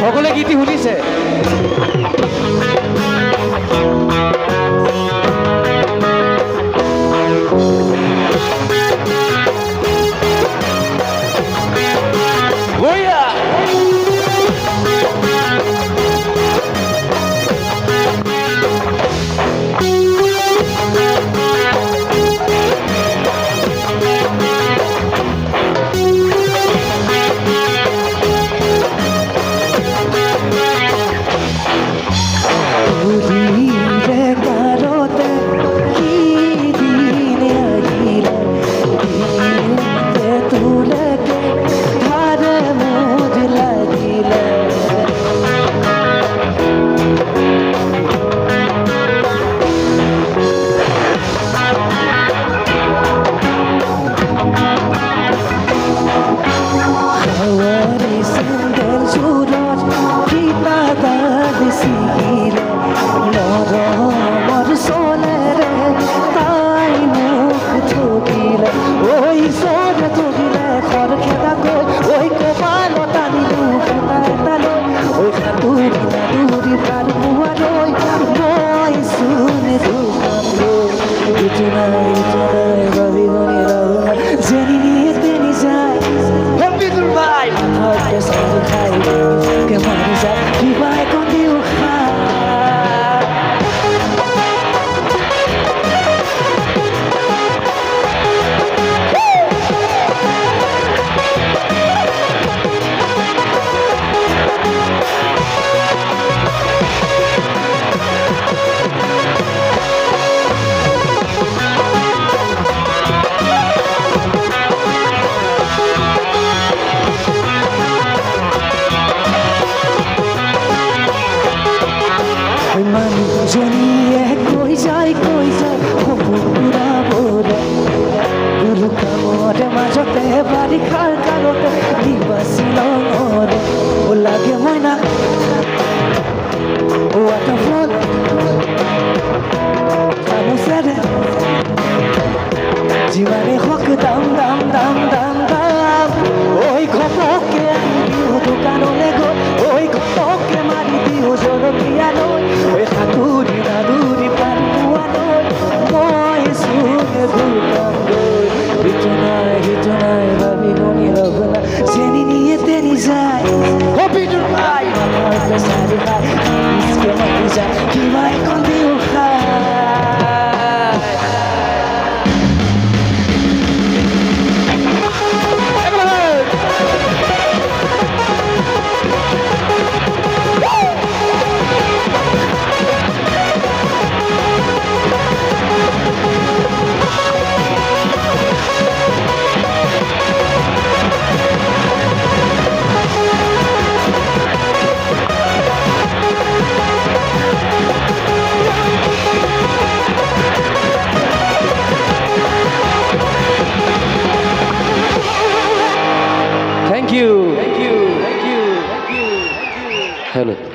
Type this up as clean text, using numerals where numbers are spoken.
সকলে গীতি শুনিছে? জনিয়ে কই যায় বুকুৰা বৰে গুৰু কামৰে মাজতে বাৰিষাৰ কালতে দিবাচিলঙৰে লাগে মইনা ৱাটাৰফল কামুচেৰে যিমানে হওক দাম দাম দাম দাম দাম ঐ ঘপকে দিওঁ দোকানলে গৈ ঐ ঘপকে মাৰি দিওঁ জলকীয়া লৈ ঐ সাঁতুৰি নাদুৰি পানী পোৱালৈ মই চুকে দোকান গৈ ইটো নাই ভাবি শুনি ৰব না চেনি নিয়ে তেৰি যায় হবিটোৰ পাই আমাৰ পেচাৰি খাই ইচকে মাৰি যায় কিবা এখন দিওঁ খাই Thank you. Hello.